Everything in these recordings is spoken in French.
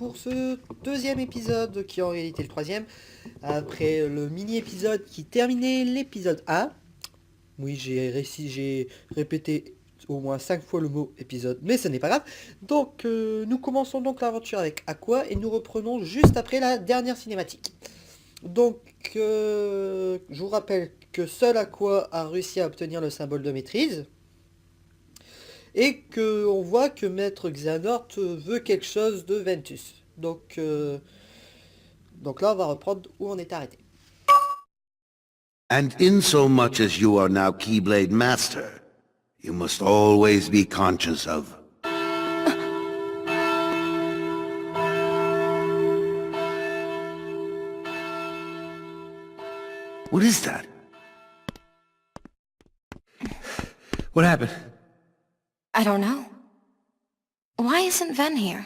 pour ce deuxième épisode, qui est en réalité le troisième, après le mini-épisode qui terminait l'épisode 1. Oui, j'ai répété au moins 5 fois le mot épisode, mais ce n'est pas grave. Donc, nous commençons donc l'aventure avec Aqua, et nous reprenons juste après la dernière cinématique. Donc, je vous rappelle que seul Aqua a réussi à obtenir le symbole de maîtrise. Et qu'on voit que Maître Xehanort veut quelque chose de Ventus. Donc là, on va reprendre où on est arrêté. And in so much as you are now Keyblade Master, you must always be conscious of... What is that? What happened? I don't know. Why isn't Ven here?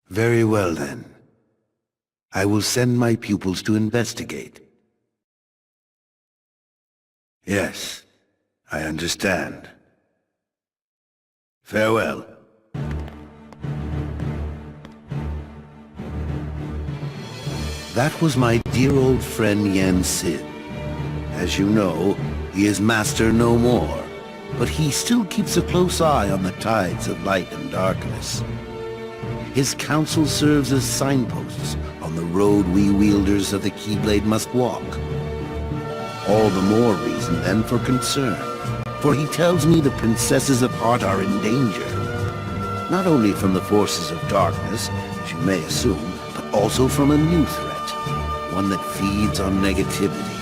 Very well then. I will send my pupils to investigate. Yes, I understand. Farewell. That was my dear old friend Yen Sid. As you know, he is master no more, but he still keeps a close eye on the tides of light and darkness. His counsel serves as signposts on the road we wielders of the Keyblade must walk. All the more reason then for concern, for he tells me the princesses of Heart are in danger. Not only from the forces of darkness, as you may assume, but also from a new threat, one that feeds on negativity.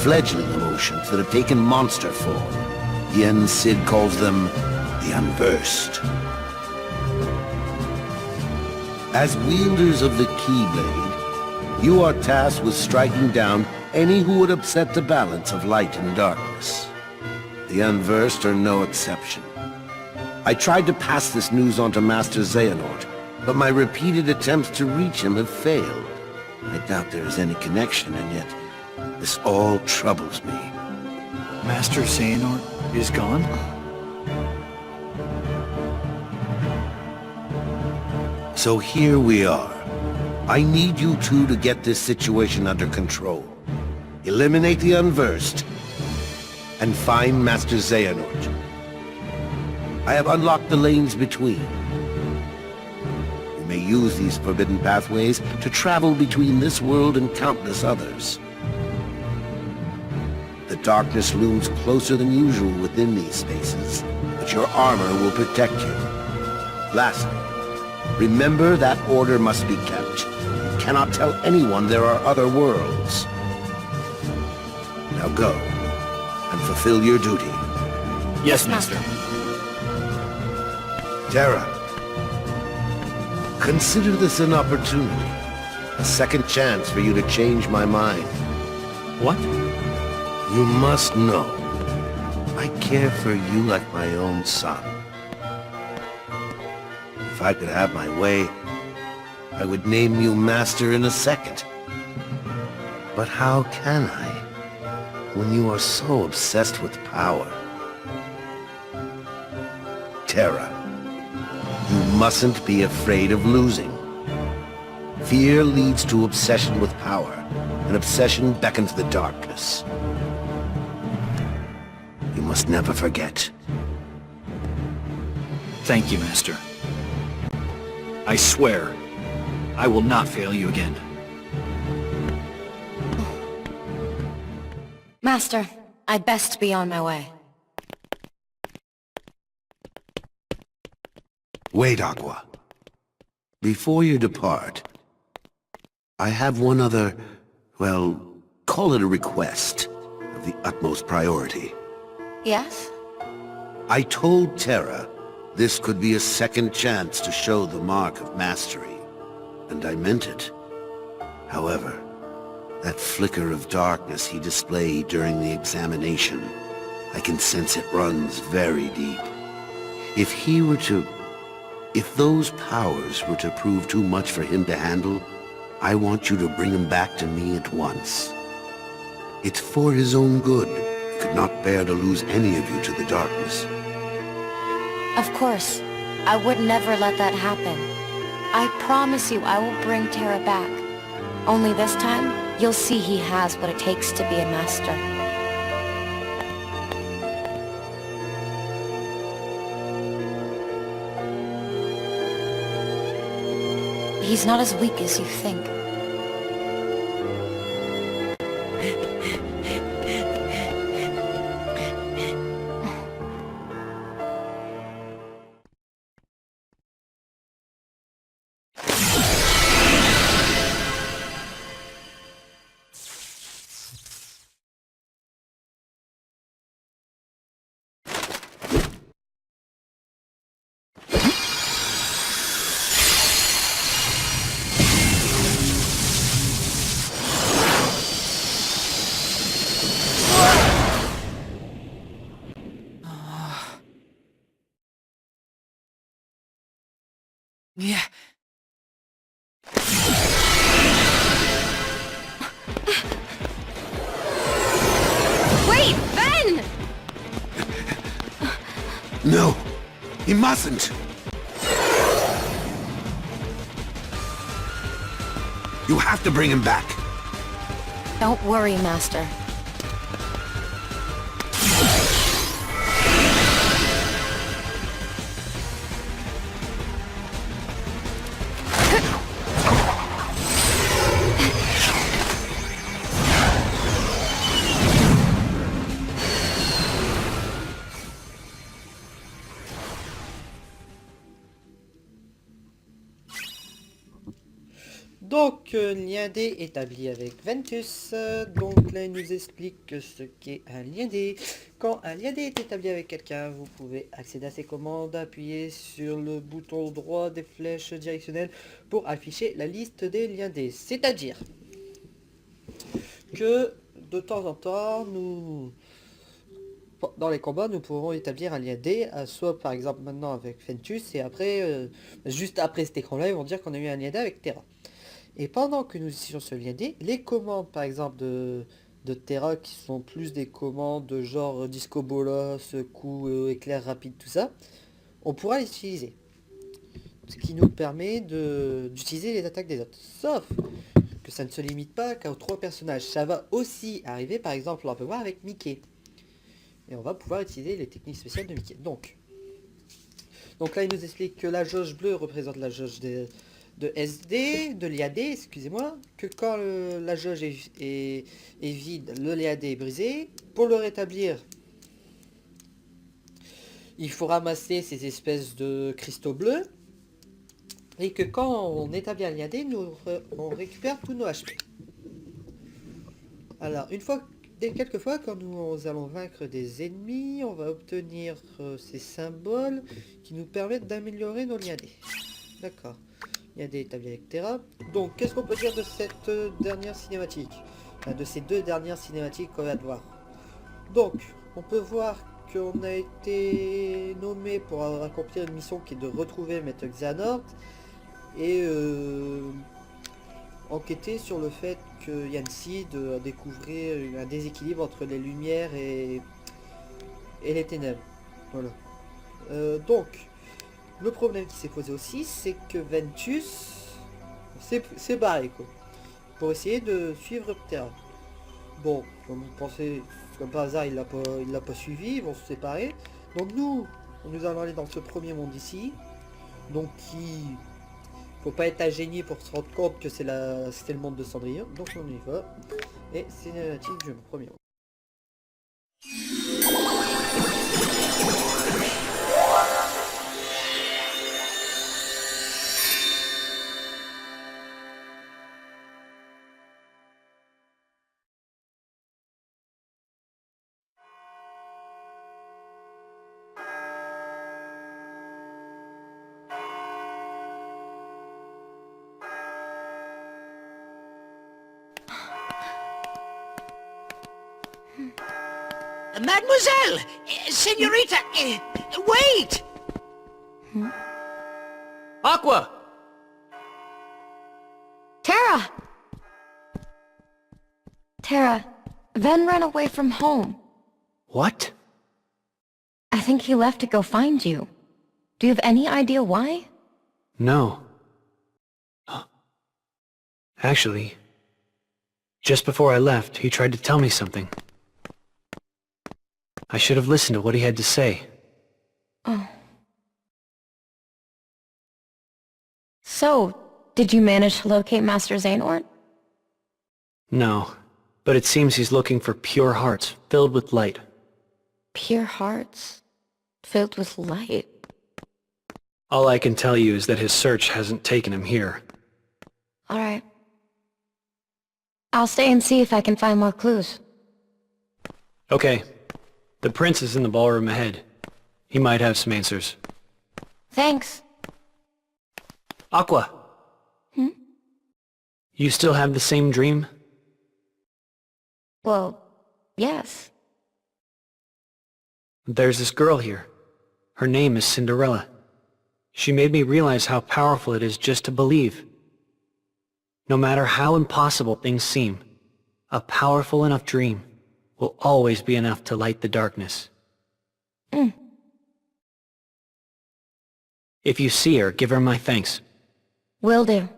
Fledgling emotions that have taken monster form. Yen Sid calls them the Unversed. As wielders of the Keyblade, you are tasked with striking down any who would upset the balance of light and darkness. The Unversed are no exception. I tried to pass this news on to Master Xehanort, but my repeated attempts to reach him have failed. I doubt there is any connection, and yet this all troubles me. Master Xehanort is gone? So here we are. I need you two to get this situation under control. Eliminate the Unversed, and find Master Xehanort. I have unlocked the lanes between. You may use these forbidden pathways to travel between this world and countless others. The darkness looms closer than usual within these spaces, but your armor will protect you. Lastly, remember that order must be kept. You cannot tell anyone there are other worlds. Now go, and fulfill your duty. Yes, Master. Terra, consider this an opportunity. A second chance for you to change my mind. What? You must know, I care for you like my own son. If I could have my way, I would name you Master in a second. But how can I, when you are so obsessed with power? Terra, you mustn't be afraid of losing. Fear leads to obsession with power, and obsession beckons the darkness. You must never forget. Thank you, Master. I swear, I will not fail you again. Master, I'd best be on my way. Wait, Aqua. Before you depart, I have one other, well, call it a request of the utmost priority. Yes? I told Terra this could be a second chance to show the mark of mastery, and I meant it. However, that flicker of darkness he displayed during the examination, I can sense it runs very deep. If those powers were to prove too much for him to handle, I want you to bring him back to me at once. It's for his own good. I could not bear to lose any of you to the darkness. Of course. I would never let that happen. I promise you I will bring Terra back. Only this time, you'll see he has what it takes to be a master. He's not as weak as you think. Yeah. Wait, Ben! No, he mustn't. You have to bring him back. Don't worry, Master. Donc, lien D établi avec Ventus. Donc là, il nous explique ce qu'est un lien D. Quand un lien D est établi avec quelqu'un, vous pouvez accéder à ses commandes, appuyer sur le bouton droit des flèches directionnelles pour afficher la liste des liens D. C'est-à-dire que de temps en temps, dans les combats, nous pourrons établir un lien D, soit par exemple maintenant avec Ventus, et après, juste après cet écran-là, ils vont dire qu'on a eu un lien D avec Terra. Et pendant que nous utilisions ce lien D, les commandes par exemple de Terra, qui sont plus des commandes de genre disco bolos, coup, éclair rapide, tout ça, on pourra les utiliser. Ce qui nous permet d'utiliser les attaques des autres. Sauf que ça ne se limite pas qu'aux 3 personnages. Ça va aussi arriver, par exemple, on peut voir avec Mickey. Et on va pouvoir utiliser les techniques spéciales de Mickey. Donc là, il nous explique que la jauge bleue représente la jauge de SD, de l'IAD, excusez-moi, que quand la jauge est vide, le l'IAD est brisé. Pour le rétablir, il faut ramasser ces espèces de cristaux bleus. Et que quand on établit un l'IAD, on récupère tous nos HP. Alors, quelquefois, quand nous allons vaincre des ennemis, on va obtenir ces symboles qui nous permettent d'améliorer nos l'IAD. D'accord. Il y a des établis avec Terra. Donc, qu'est-ce qu'on peut dire de cette dernière cinématique? De ces 2 dernières cinématiques qu'on va voir. Donc, on peut voir qu'on a été nommé pour accomplir une mission qui est de retrouver Maître Xehanort et enquêter sur le fait que Yancy a découvert un déséquilibre entre les lumières et les ténèbres. Voilà. Donc, le problème qui s'est posé aussi, c'est que Ventus s'est barré, quoi, pour essayer de suivre Terra. Bon, comme vous pensez, comme par hasard, il l'a pas suivi, ils vont se séparer. Donc nous allons aller dans ce premier monde ici. Donc faut pas être un génie pour se rendre compte que c'était le monde de Cendrillon. Donc on y va. Et cinématique du premier monde. Mademoiselle! Senorita! Wait! Aqua! Terra! Terra, Ven ran away from home. What? I think he left to go find you. Do you have any idea why? No. Actually, just before I left, he tried to tell me something. I should have listened to what he had to say. Oh. So, did you manage to locate Master Xehanort? No, but it seems he's looking for pure hearts filled with light. Pure hearts, filled with light. All I can tell you is that his search hasn't taken him here. Alright. I'll stay and see if I can find more clues. Okay. The prince is in the ballroom ahead. He might have some answers. Thanks. Aqua! Hmm? You still have the same dream? Well, yes. There's this girl here. Her name is Cinderella. She made me realize how powerful it is just to believe. No matter how impossible things seem, a powerful enough dream will always be enough to light the darkness. If you see her, give her my thanks. Will do.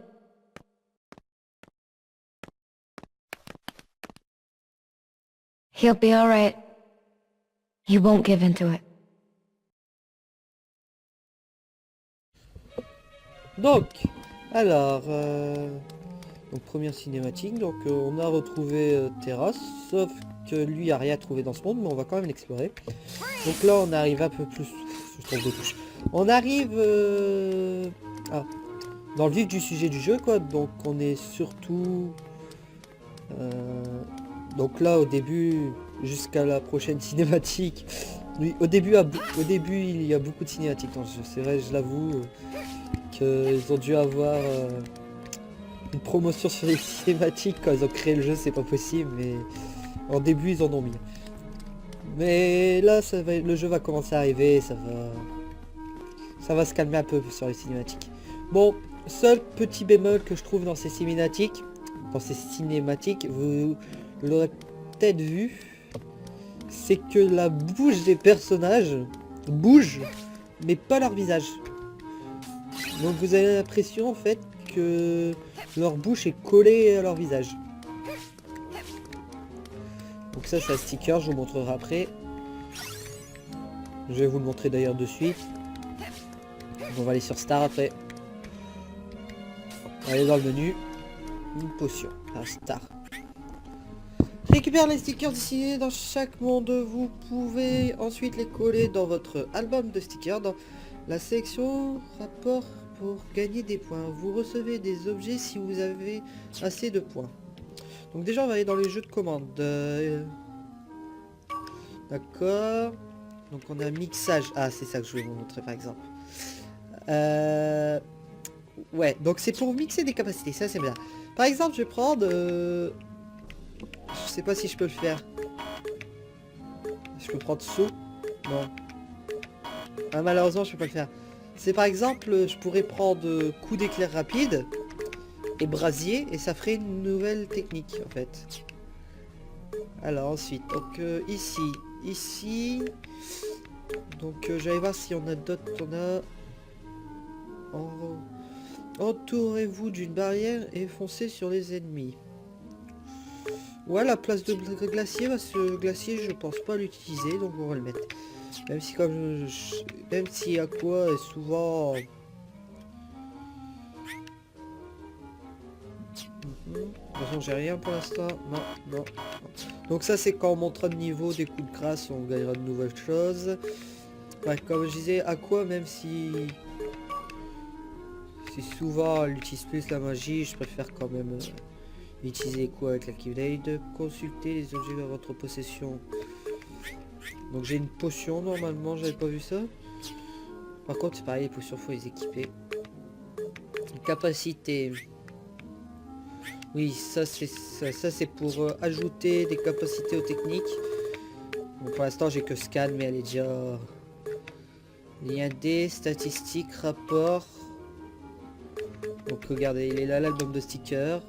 He'll be alright. He won't give in to it. Donc, alors, donc première cinématique, donc on a retrouvé Terra, sauf que lui a rien trouvé dans ce monde, mais on va quand même l'explorer. Donc là on arrive un peu plus, je trouve des touches. On arrive dans le vif du sujet du jeu, quoi. Donc on est surtout, donc là au début, jusqu'à la prochaine cinématique. Oui, au début il y a beaucoup de cinématiques dans ce jeu, c'est vrai, je l'avoue. Ils ont dû avoir une promotion sur les cinématiques quand ils ont créé le jeu, c'est pas possible, mais en début ils en ont mis. Mais là le jeu va commencer à arriver, ça va se calmer un peu sur les cinématiques. Bon, seul petit bémol que je trouve dans ces cinématiques, vous l'aurez peut-être vu, c'est que la bouche des personnages bouge, mais pas leur visage. Donc vous avez l'impression en fait que leur bouche est collée à leur visage. Donc ça c'est un sticker, je vous montrerai après. Je vais vous le montrer d'ailleurs de suite. On va aller sur Star après. On va aller dans le menu. Une potion. Ah, Star. Récupère les stickers dessinés dans chaque monde. Vous pouvez ensuite les coller dans votre album de stickers dans la section rapport pour gagner des points. Vous recevez des objets si vous avez assez de points. Donc déjà on va aller dans les jeux de commande. D'accord. Donc on a mixage. Ah c'est ça que je voulais vous montrer par exemple. Ouais, donc c'est pour mixer des capacités, ça c'est bien. Par exemple je vais prendre... je sais pas si je peux le faire. Je peux prendre saut. Non. Ah, malheureusement je peux pas le faire. C'est par exemple, je pourrais prendre coup d'éclair rapide et brasier et ça ferait une nouvelle technique en fait. Alors ensuite, donc ici, donc j'allais voir si on a d'autres, entourez-vous d'une barrière et foncez sur les ennemis. Ouais, la place de glacier, ce glacier je pense pas l'utiliser, donc on va le mettre. Même si même si Aqua est souvent... De toute façon j'ai rien pour l'instant. Non. Donc ça c'est quand on montera de niveau des coups de grâce, on gagnera de nouvelles choses. Ouais, comme je disais, Aqua, même si souvent elle utilise plus la magie, je préfère quand même utiliser quoi avec la Keyblade. Consulter les objets à votre possession. Donc j'ai une potion normalement, j'avais pas vu ça. Par contre c'est pareil, les potions faut les équiper. Capacité. Oui, ça c'est pour ajouter des capacités aux techniques. Bon, pour l'instant j'ai que scan, mais elle est déjà... Lien D, statistiques, rapport. Donc regardez, il est là l'album de stickers.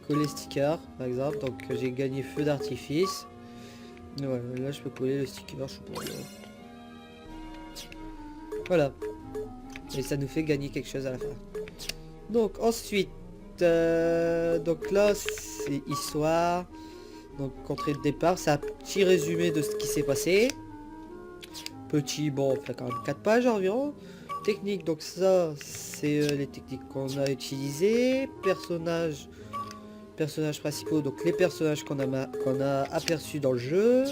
Coller sticker par exemple, donc j'ai gagné feu d'artifice. Ouais, là je peux coller le sticker, je sais pas. Voilà. Et ça nous fait gagner quelque chose à la fin. Donc ensuite, Donc là, c'est histoire. Donc entrée de départ, c'est un petit résumé de ce qui s'est passé. Petit, bon, on fait quand même 4 pages environ. Technique, donc ça, c'est les techniques qu'on a utilisées. Personnages principaux, donc les personnages qu'on a aperçus dans le jeu.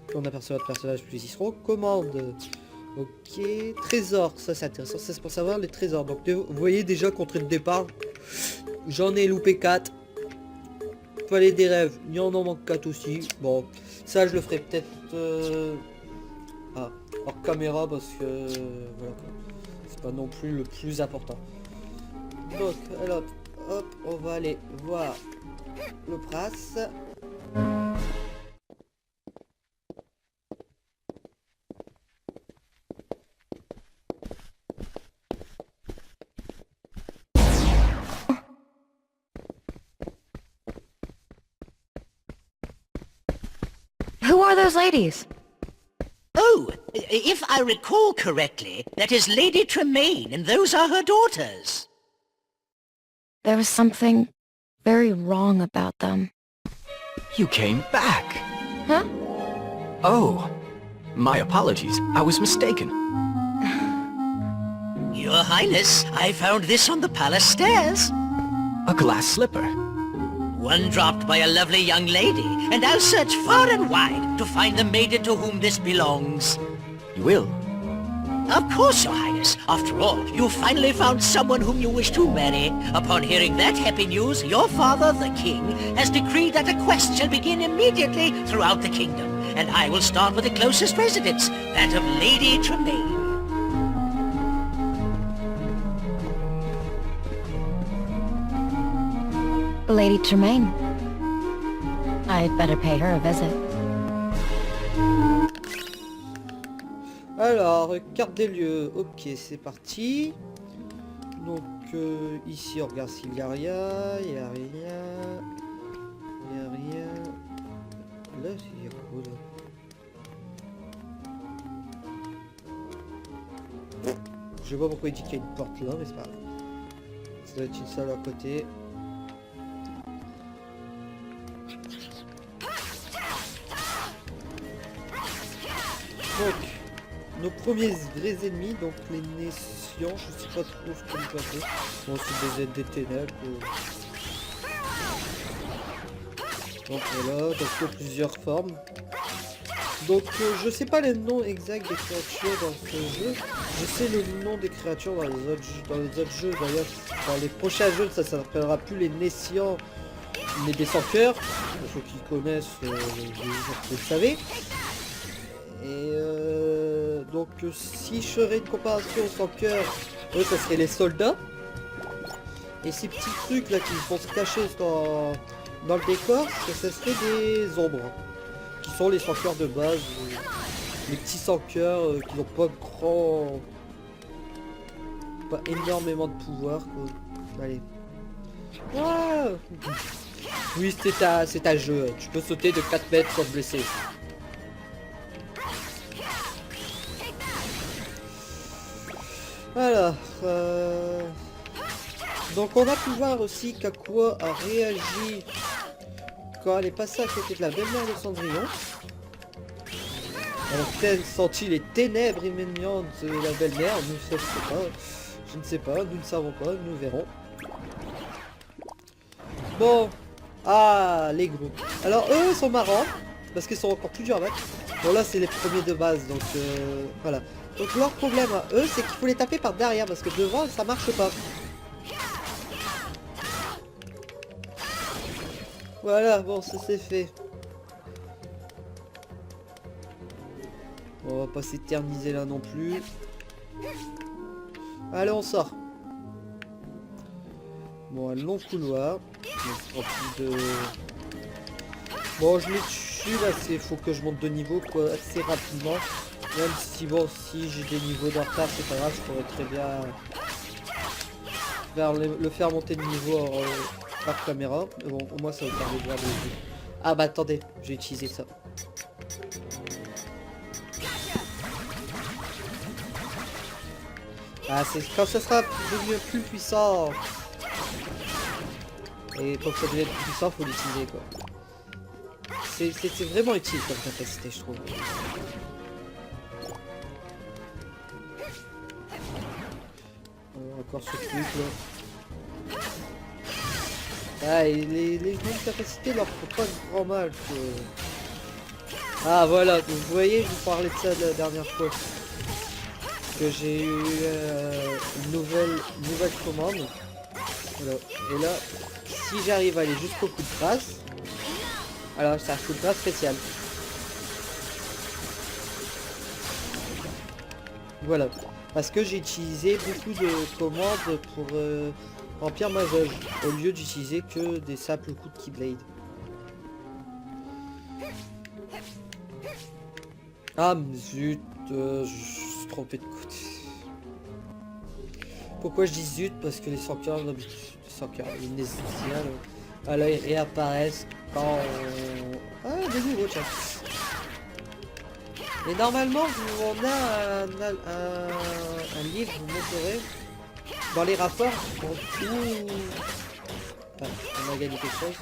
Plus on aperçoit de personnages, plus ils seront. Commande. Ok. Trésor, ça c'est intéressant, c'est pour savoir les trésors. Donc vous voyez déjà qu'entrée de départ, j'en ai loupé 4. Palais des rêves, il y en manque 4 aussi. Bon, ça je le ferai peut-être hors caméra parce que voilà, c'est pas non plus le plus important. Donc alors hop, on va aller voir le prince. Who are those ladies? Oh, if I recall correctly, that is Lady Tremaine, and those are her daughters. There was something very wrong about them. You came back! Huh? Oh, my apologies. I was mistaken. Your Highness, I found this on the palace stairs. A glass slipper. One dropped by a lovely young lady, and I'll search far and wide to find the maiden to whom this belongs. You will? Of course, Your Highness. After all, you finally found someone whom you wish to marry. Upon hearing that happy news, your father, the king, has decreed that a quest shall begin immediately throughout the kingdom, and I will start with the closest residence, that of Lady Tremaine. Lady Tremaine. I'd better pay her a visit. Alors, carte des lieux. Ok, c'est parti. Donc ici, on regarde s'il n'y a rien. Il n'y a rien. Il n'y a rien. Là, il y a quoi là? Je sais pas pourquoi il dit qu'il y a une porte là, mais c'est pas grave. Ça doit être une salle à côté. Donc, nos premiers vrais ennemis, donc les Nessians, je sais pas trop ce qu'on peut appeler. Bon, c'est des ténèbres. Donc voilà, donc il y a plusieurs formes. Donc je sais pas les noms exacts des créatures dans ce jeu. Je sais le nom des créatures dans les autres jeux. D'ailleurs, dans les prochains jeux, ça s'appellera plus les Nessians, mais des sans-cœurs. Pour ceux qui connaissent, vous le savez. Et donc si je ferais une comparaison sans cœur, eux ça serait les soldats. Et ces petits trucs là qui vont se cacher dans le décor, ça serait des ombres. Qui sont les sans cœurs de base. Les petits sans cœurs qui n'ont pas énormément de pouvoir quoi. Allez. Wow. Oui, c'est un jeu. Tu peux sauter de 4 mètres sans te blesser. Voilà. Donc on a pu voir aussi qu'Aqua a réagi quand elle est passée à côté de la belle-mère de Cendrillon. Elle a peut-être senti les ténèbres imminentes de la belle-mère, je ne sais pas, nous ne savons pas, nous verrons. Bon, les groupes. Alors eux sont marrants, parce qu'ils sont encore plus durs à battre. Bon là c'est les premiers de base, donc voilà. Donc leur problème à eux, c'est qu'il faut les taper par derrière, parce que devant ça marche pas. Voilà, bon ça c'est fait. On va pas s'éterniser là non plus. Allez, on sort. Bon, un long couloir. Bon, je les tue là, faut que je monte de niveau quoi, assez rapidement. Même si bon, si j'ai des niveaux de retard, c'est pas grave, je pourrais très bien le faire monter de niveau par caméra. Mais bon, au moins ça va permettre de voir des vues. Ah bah attendez, j'ai utilisé ça. Ah, c'est quand ça sera devenu plus puissant. Et pour que ça devienne plus puissant, faut l'utiliser quoi. C'est vraiment utile comme capacité, je trouve. Encore ce truc là. Ah, et les nouvelles capacités leur font pas grand mal. Ah voilà, donc vous voyez, je vous parlais de ça la dernière fois. Que j'ai eu une nouvelle commande. Voilà. Et là, si j'arrive à aller jusqu'au coup de grâce, alors c'est un coup de grâce spécial. Voilà. Parce que j'ai utilisé beaucoup de commandes pour remplir ma jauge, au lieu d'utiliser que des simples coups de Keyblade. Ah zut, je suis trompé de côté. Pourquoi je dis zut? Parce que les 100 cœurs, les Nézitiens, là, réapparaissent quand on... Ah, des nouveaux, tiens. Et normalement, on a un livre, vous montrerez, dans les rapports, où... Enfin, on a gagné quelque chose.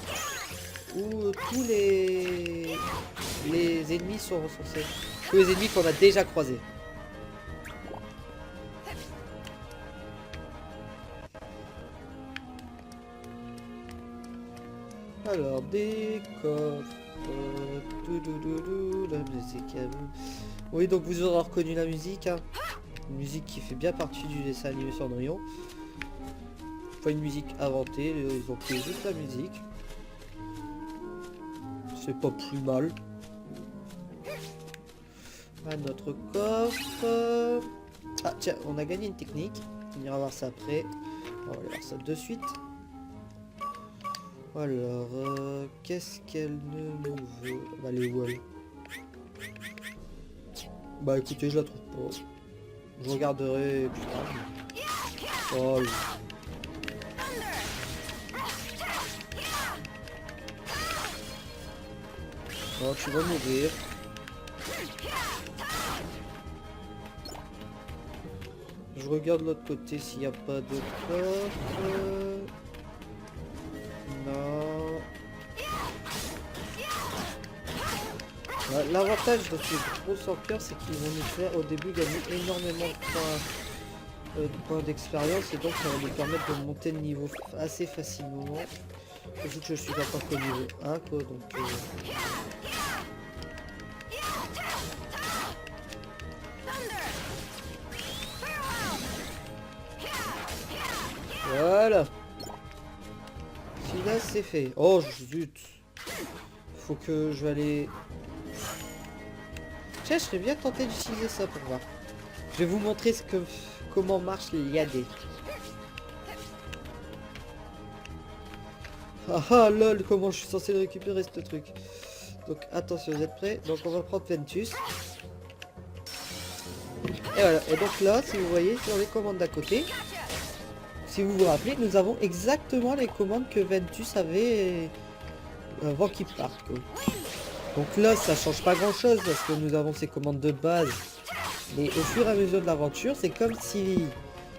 Où tous les ennemis sont recensés. Tous les ennemis qu'on a déjà croisés. Alors, des coffres... la musique... Oui, donc vous aurez reconnu la musique. Hein. Une musique qui fait bien partie du dessin animé Cendrillon. Pas une musique inventée, ils ont pris juste la musique. C'est pas plus mal. Ah, notre coffre... Ah tiens, on a gagné une technique. On ira voir ça après. On va aller voir ça de suite. Alors, qu'est-ce qu'elle nous veut? Elle est où elle? Bah écoutez, je la trouve pas. Je regarderai plus tard. Oh, oh, tu vas mourir. Je regarde l'autre côté s'il n'y a pas de coffre. Non. L'avantage de ces gros sans-cœurs, c'est qu'ils vont nous faire au début gagner énormément de points d'expérience et donc ça va nous permettre de monter de niveau assez facilement. Surtout que je suis encore qu'au niveau 1 quoi, donc... Voilà. Celui-là c'est fait. Oh zut. Faut que je vais aller... Tiens, je serais bien tenté d'utiliser ça pour voir. Je vais vous montrer comment marche les liadés. Ah ah lol, comment je suis censé le récupérer ce truc. Donc attention, vous êtes prêts? Donc on va prendre Ventus. Et voilà, et donc là, si vous voyez sur les commandes d'à côté, si vous vous rappelez, nous avons exactement les commandes que Ventus avait avant qu'il parte. Quoi. Donc là, ça change pas grand chose parce que nous avons ces commandes de base. Mais au fur et à mesure de l'aventure, c'est comme si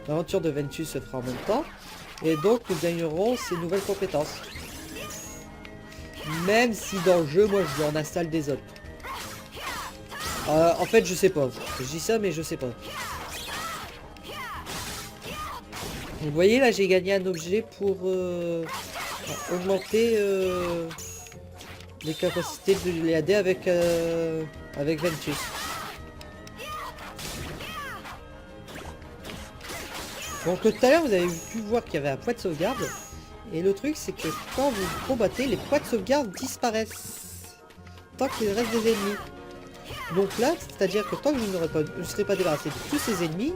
l'aventure de Ventus se fera en même temps. Et donc nous gagnerons ces nouvelles compétences. Même si dans le jeu, moi je lui en installe des autres. En fait, je sais pas. Je dis ça, mais je sais pas. Vous voyez, là, j'ai gagné un objet pour augmenter les capacités de l'aider avec Ventus. Donc tout à l'heure, vous avez pu voir qu'il y avait un point de sauvegarde. Et le truc, c'est que quand vous combattez, les points de sauvegarde disparaissent. Tant qu'il reste des ennemis. Donc là, c'est-à-dire que tant que je ne serai pas débarrassé de tous ces ennemis,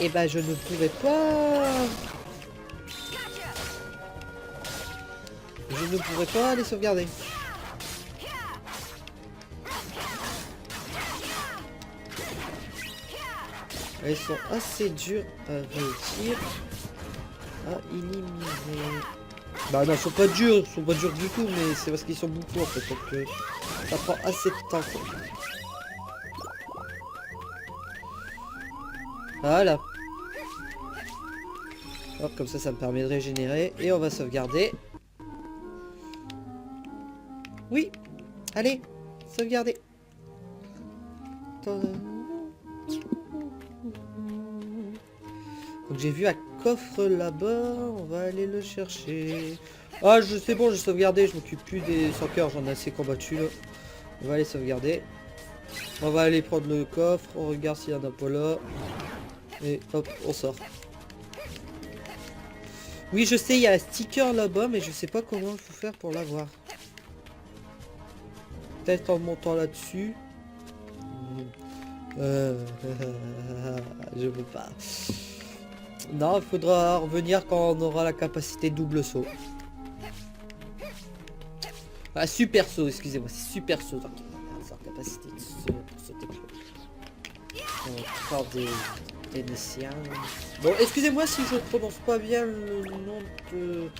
et ben je ne pourrai pas... Je ne pourrai pas les sauvegarder. Elles sont assez dures à réussir. À éliminer. Bah non, elles sont pas dures du tout, mais c'est parce qu'ils sont beaucoup en fait, donc ça prend assez de temps quoi. Voilà. Hop, comme ça me permet de régénérer et on va sauvegarder. Oui. Allez, sauvegardez. Donc j'ai vu un coffre là-bas, on va aller le chercher. Ah, c'est bon, j'ai sauvegardé, je m'occupe plus des 100 cœurs, j'en ai assez combattu là. On va aller sauvegarder. On va aller prendre le coffre, on regarde s'il y en a pas là. Et hop, on sort. Oui, je sais, il y a un sticker là-bas, mais je sais pas comment il faut faire pour l'avoir. Peut-être en montant là-dessus. Je veux pas. Non, il faudra revenir quand on aura la capacité double saut. Ah, super saut, excusez-moi, c'est super saut. Donc, sans capacité de saut pour sauter plus haut. Encore des messiens. Bon, excusez-moi si je prononce pas bien le nom de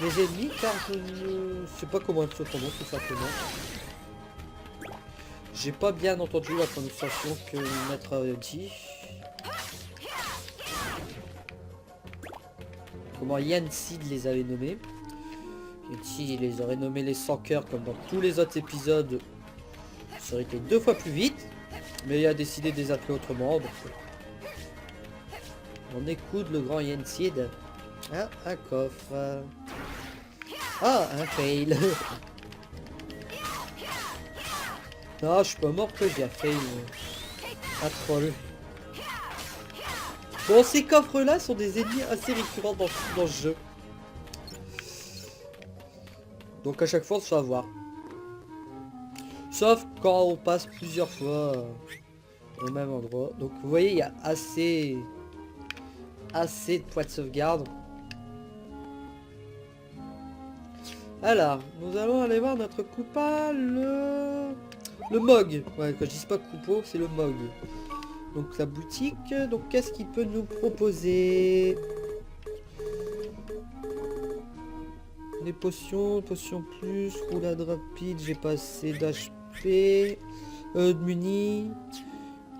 mes ennemis, car je ne sais pas comment ils se prononcent tout simplement. J'ai pas bien entendu la prononciation que le maître a dit. Comment Yansid les avait nommés. Yansid les aurait nommés les 100 cœurs comme dans tous les autres épisodes. Ça aurait été 2 fois plus vite. Mais il a décidé de les appeler autrement. Donc, on écoute le grand Yansid. Ah, un coffre. Ah, un fail. Non, je suis pas mort que j'ai fail. Un troll. Bon, ces coffres-là sont des ennemis assez récurrents dans ce jeu. Donc à chaque fois, on se fait avoir. Sauf quand on passe plusieurs fois au même endroit. Donc vous voyez, il y a assez de points de sauvegarde. Alors, nous allons aller voir notre coupable, le Mog. Ouais, quand je dis pas coupeau, c'est le Mog. Donc la boutique, donc qu'est-ce qu'il peut nous proposer? Des potions plus, roulade rapide, j'ai pas assez d'HP, de muni.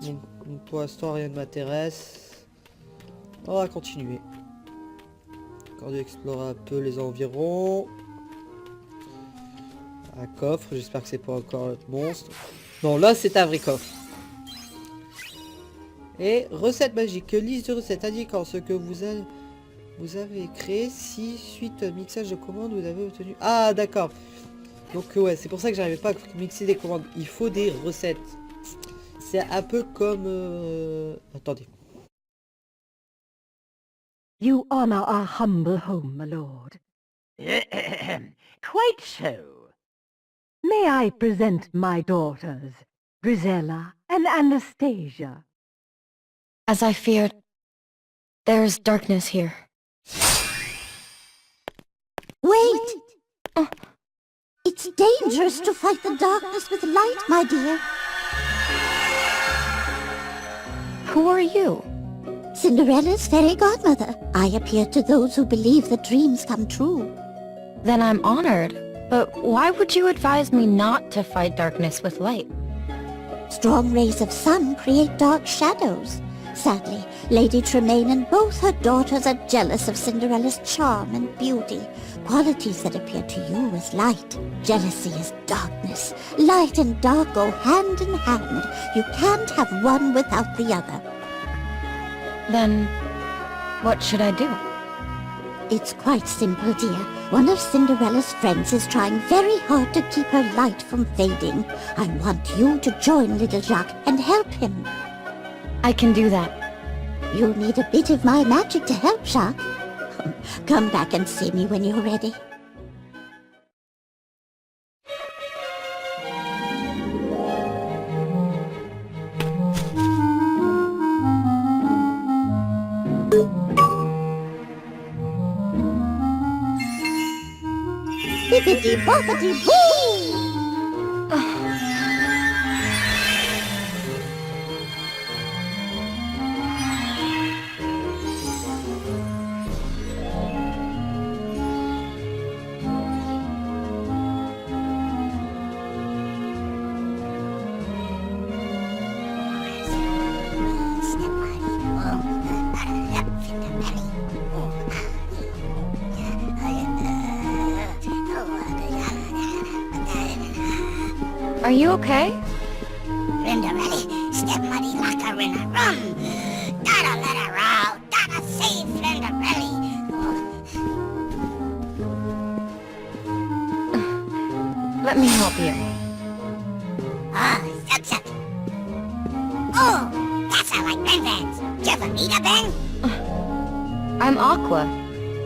Donc pour l'instant rien ne m'intéresse. On va continuer. Encore d'explorer un peu les environs. Un coffre, j'espère que c'est pas encore un monstre. Non, là c'est un vrai coffre. Et recette magique, liste de recettes indiquant ce que vous avez créé si suite à mixage de commandes vous avez obtenu. Ah d'accord. Donc ouais, c'est pour ça que j'arrivais pas à mixer des commandes. Il faut des recettes. C'est un peu comme... Attendez. You honor our humble home, my lord. Quite so. May I present my daughters, Grisella and Anastasia? As I feared, there's darkness here. Wait! It's dangerous to fight the darkness with light, my dear. Who are you? Cinderella's fairy godmother. I appear to those who believe that dreams come true. Then I'm honored. But why would you advise me not to fight darkness with light? Strong rays of sun create dark shadows. Sadly, Lady Tremaine and both her daughters are jealous of Cinderella's charm and beauty, qualities that appear to you as light. Jealousy is darkness. Light and dark go hand in hand. You can't have one without the other. Then, what should I do? It's quite simple, dear. One of Cinderella's friends is trying very hard to keep her light from fading. I want you to join little Jacques and help him. I can do that. You'll need a bit of my magic to help, Jacques. Come back and see me when you're ready. Bippity boppity boo! Are you okay? Flinderelli, step muddy locker in a rum. Gotta let her out. Gotta save Flinderelli. Let me help you. Zug. Oh, that's how I like Ren. Do you ever meet a Ben? I'm Aqua.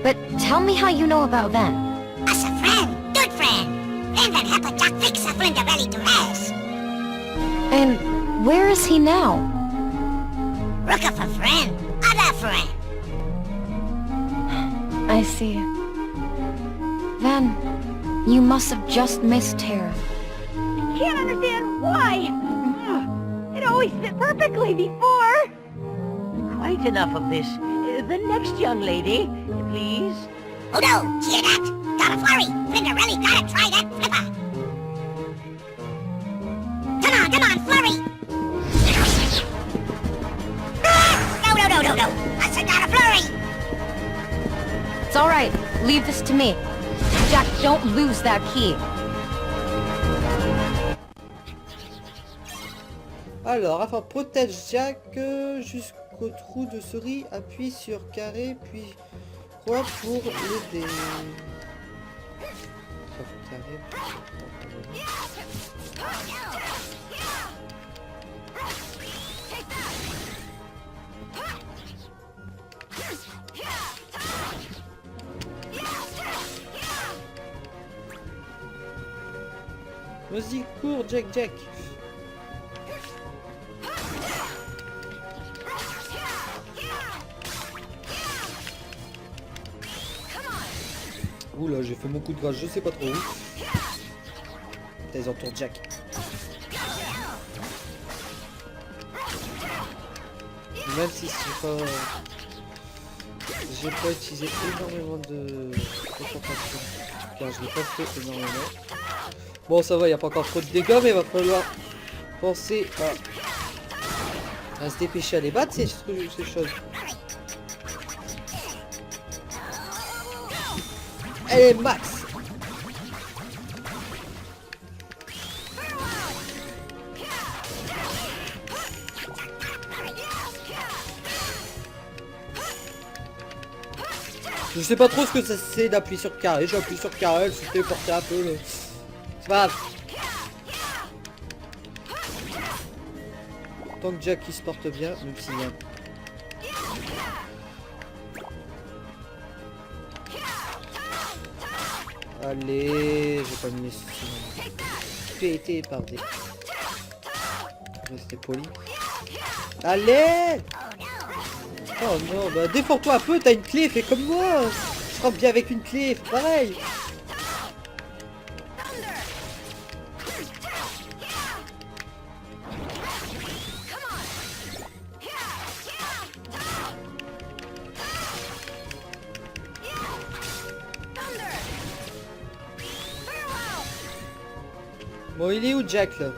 But tell me how you know about Ven. Us a friend, good friend. Ren help a Jack fix a Flinderelli to rest. And where is he now? Look up a friend, other friend. I see. Ven, you must have just missed Terra. Can't understand why. It always fit perfectly before. Quite enough of this. The next young lady, please. Oh no, hear that? Gotta flurry. Flinderelli gotta try that flipper. Come on, flurry. No. I said gotta flurry. It's alright. Leave this to me. Jack, don't lose that key. Alors, enfin, protège Jack jusqu'au trou de souris, appuie sur carré, puis croix pour l'aider. Vas-y, cours, Jack. Oula, j'ai fait mon coup de grâce, je sais pas trop où. Ils entourent Jack. Même si j'ai pas utilisé énormément de concentration, car je l'ai pas fait énormément. Bon, ça va, il n'y a pas encore trop de dégâts, mais il va falloir penser à se dépêcher à les battre, ces choses. Allez, max. Je sais pas trop ce que ça c'est d'appuyer sur carré. J'appuie sur carré, elle se fait porter un peu, mais c'est pas grave. Tant que Jack il se porte bien, même s'il y a... Allez, j'ai pas mis les pété par des... Restez poli. Allez! Oh non, bah défends-toi un peu, t'as une clé, fais comme moi! Je frappe bien avec une clé, fais pareil! Bon, il est où Jack là?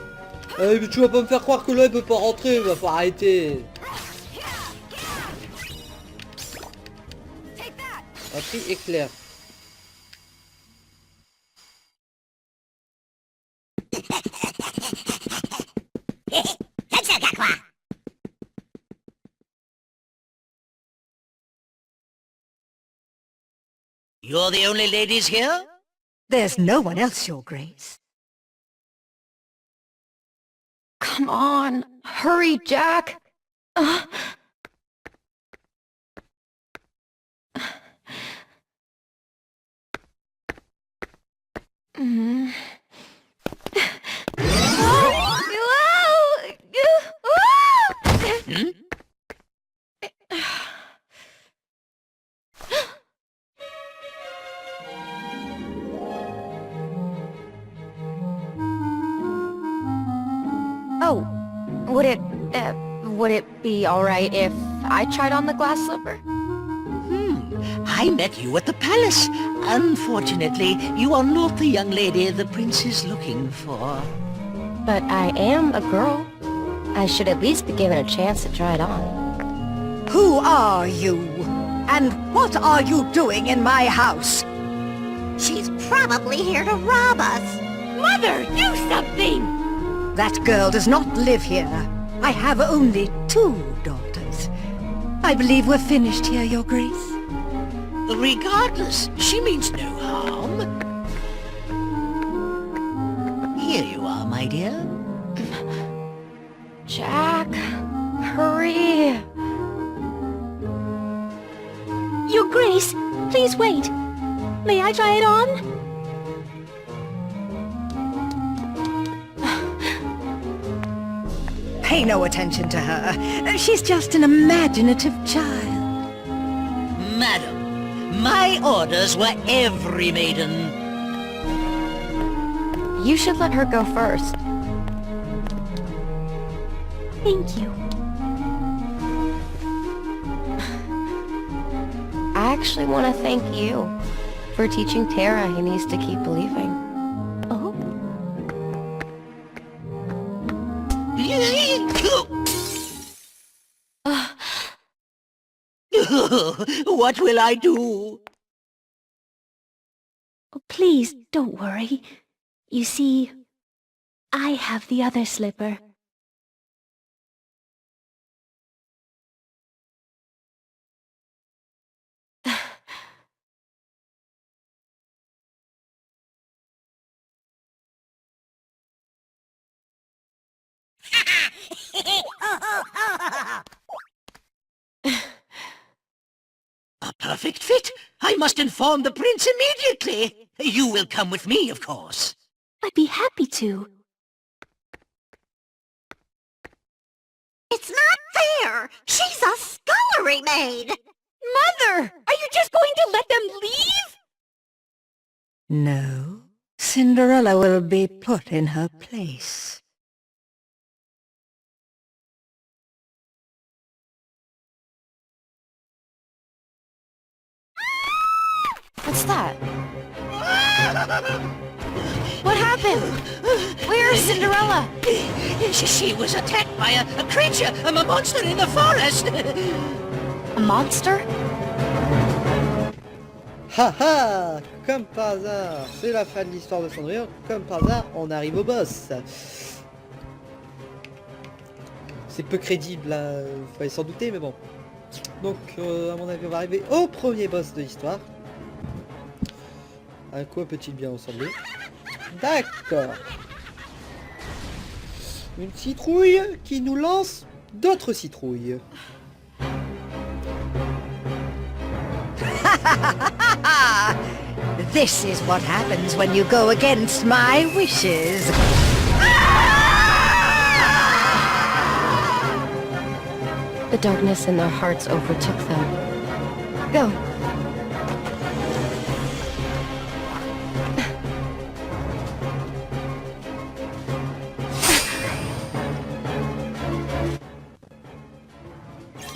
Mais tu vas pas me faire croire que là il peut pas rentrer, va faut arrêter. Appris éclair. You're the only ladies here? There's no one else, Your Grace. Come on. Hurry, Jack. Oh, would it be alright if I tried on the glass slipper? I met you at the palace. Unfortunately, you are not the young lady the prince is looking for. But I am a girl. I should at least be given a chance to try it on. Who are you? And what are you doing in my house? She's probably here to rob us. Mother, do something! That girl does not live here. I have only 2 daughters. I believe we're finished here, Your Grace. Regardless, she means no harm. Here you are, my dear. Jack, hurry. Your Grace, please wait. May I try it on? Pay no attention to her. She's just an imaginative child. Madam, my orders were every maiden. You should let her go first. Thank you. I actually want to thank you for teaching Tara he needs to keep believing. Oh? What will I do? Oh, please, don't worry. You see, I have the other slipper. A perfect fit. I must inform the prince immediately. You will come with me, of course. I'd be happy to. It's not fair! She's a scullery maid! Mother! Are you just going to let them leave? No. Cinderella will be put in her place. What's that? What happened? Where is Cinderella? She was attacked by a creature, a monster in the forest. A monster? Haha, comme par hasard, c'est la fin de l'histoire de Cendrillon. Comme par hasard, on arrive au boss. C'est peu crédible, là, fallait s'en douter, mais bon. Donc, à mon avis, on va arriver au premier boss de l'histoire. À quoi peut-il bien ressembler? D'accord. Une citrouille qui nous lance d'autres citrouilles. This is what happens when you go against my wishes. The darkness in their hearts overtook them. Go.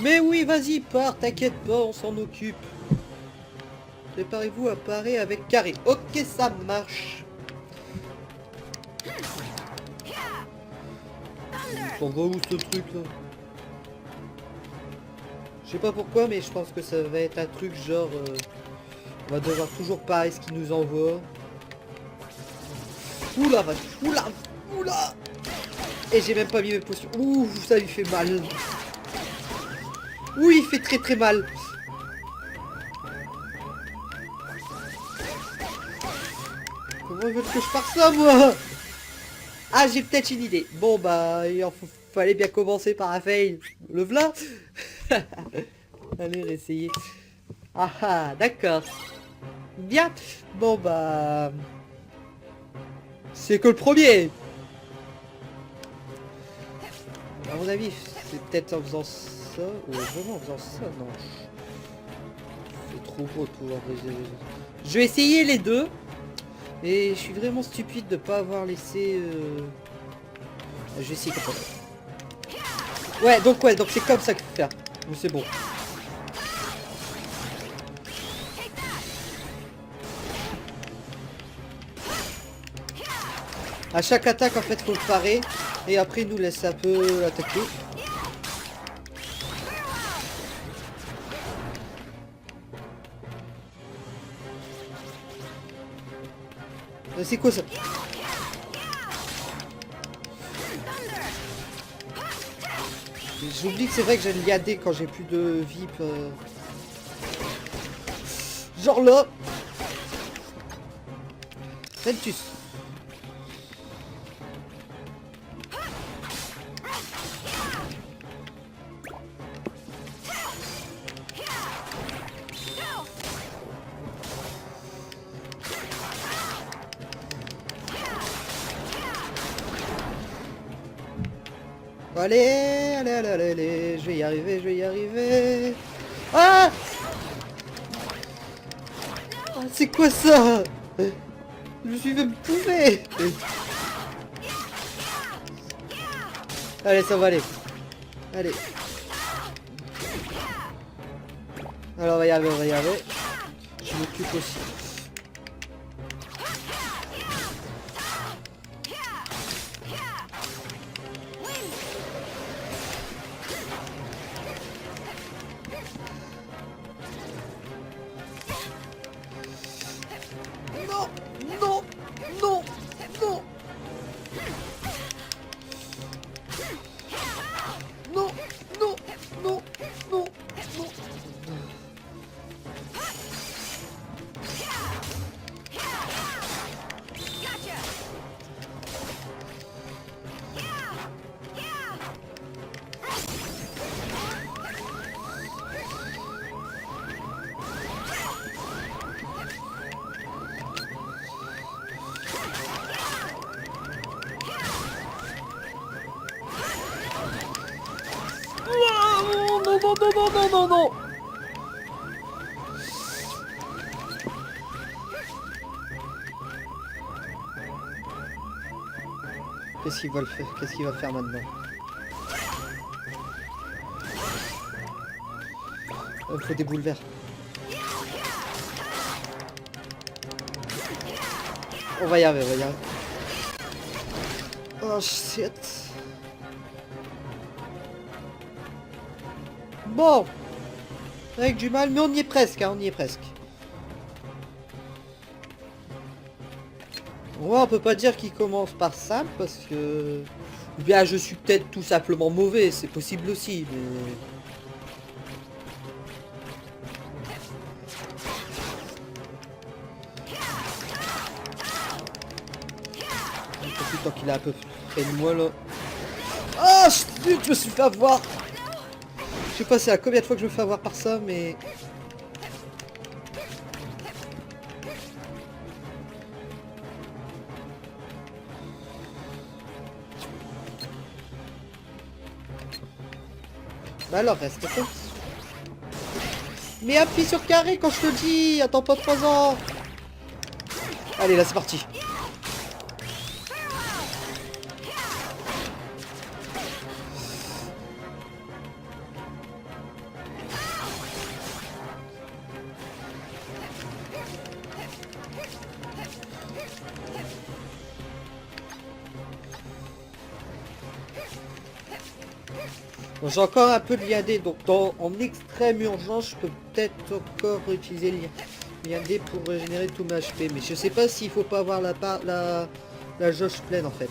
Mais oui, vas-y, pars, t'inquiète pas, on s'en occupe. Préparez-vous à parer avec Carré. Ok, ça marche. On va où ce truc là? Je sais pas pourquoi, mais je pense que ça va être un truc genre... on va devoir toujours parer ce qu'il nous envoie. Oula, vache, oula, oula. Et j'ai même pas mis mes potions. Ouh, ça lui fait mal. Oui, il fait très très mal. Comment ils veulent que je fasse ça, moi? Ah, j'ai peut-être une idée. Bon, bah, il fallait bien commencer par un fail. Le v'là. Allez, réessayer. Ah ah, d'accord. Bien. Bon, bah... c'est que le premier. À mon avis, c'est peut-être en faisant ça. Ou vraiment en faisant ça, non. C'est trop beau de pouvoir... Je vais essayer les deux. Et je suis vraiment stupide de pas avoir laissé... Je vais essayer comme ça. Ouais, donc c'est comme ça qu'il faut faire. Donc c'est bon. À chaque attaque, en fait, faut le parer. Et après, il nous laisse un peu attaquer. C'est quoi ça? J'oublie que c'est vrai que j'ai le liadé quand j'ai plus de vie. Genre là. Ventus. Allez, allez, allez, allez, allez, je vais y arriver, je vais y arriver. Ah, ah, c'est quoi ça? Je suis même pouvé. Allez, ça va aller. Allez. Alors, on va y arriver, on va y arriver. Je m'occupe aussi. Non, non, non, non. Non, non, non, non, non. Non, non, non, non, non, non, non. Qu'est-ce qu'il va le faire? Qu'est-ce qu'il va faire maintenant? Il faut des boules vertes. On va y arriver, on va y arriver. Oh shit. Bon. Avec du mal, mais on y est presque, hein, on y est presque. Ouais, on peut pas dire qu'il commence par simple parce que... Ou bien je suis peut-être tout simplement mauvais, c'est possible aussi, mais... Tant qu'il est un peu près de moi là. Ah, je me suis fait avoir. Je sais pas c'est à combien de fois que je me fais avoir par ça, mais... Bah alors, reste con. Mais appuie sur carré quand je te dis. Attends pas 3 ans. Allez, là c'est parti. Bon, j'ai encore un peu de liadé, donc en extrême urgence, je peux peut-être encore utiliser le liadé pour régénérer tout ma HP. Mais je sais pas s'il faut pas avoir la jauge pleine en fait.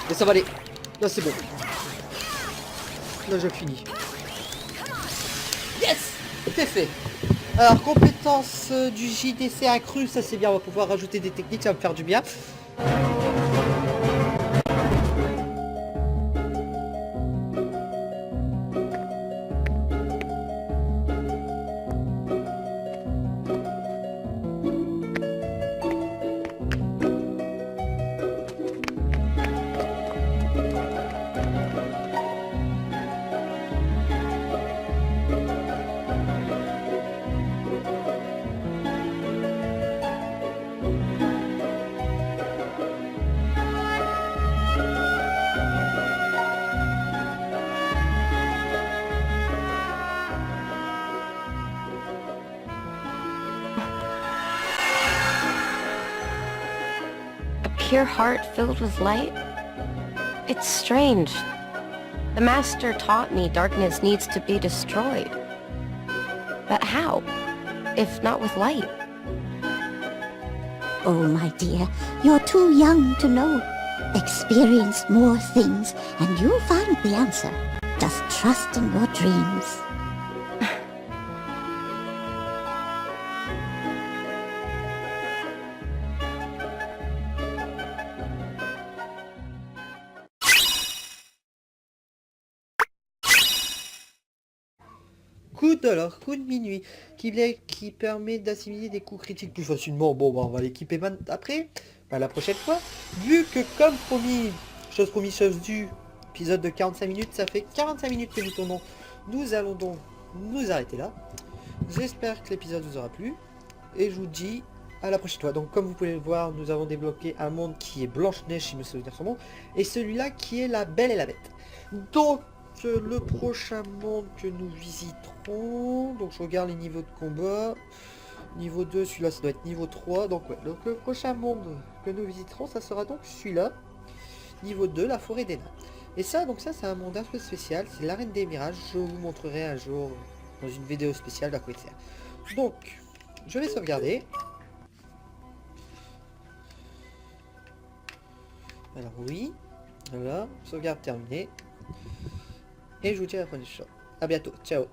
Mais ça va aller. Là c'est bon. Là je finis. Yes! C'est fait. Alors compétence du JDC accrue, ça c'est bien, on va pouvoir rajouter des techniques, ça va me faire du bien. Pure heart filled with light? It's strange. The Master taught me darkness needs to be destroyed. But how, if not with light? Oh, my dear, you're too young to know. Experience more things and you'll find the answer. Just trust in your dreams. Coup de minuit, qui permet d'assimiler des coups critiques plus facilement. Bon, bah, on va l'équiper après, la prochaine fois. Vu que, comme promis, chose promise, chose due, épisode de 45 minutes, ça fait 45 minutes que nous tournons. Nous allons donc nous arrêter là. J'espère que l'épisode vous aura plu. Et je vous dis à la prochaine fois. Donc, comme vous pouvez le voir, nous avons débloqué un monde qui est Blanche-Neige, si je me souviens son nom. Et celui-là qui est la Belle et la Bête. Donc, le prochain monde que nous visiterons, donc je regarde les niveaux de combat, niveau 2, celui-là ça doit être niveau 3, donc ouais, donc le prochain monde que nous visiterons, ça sera donc celui-là, niveau 2, la forêt des nains. Et ça, donc ça c'est un monde un peu spécial, c'est l'arène des mirages, je vous montrerai un jour dans une vidéo spéciale à quoi il sert. Donc, je vais sauvegarder. Alors oui, voilà, sauvegarde terminée. Et je vous dis à la prochaine fois. A bientôt. Ciao.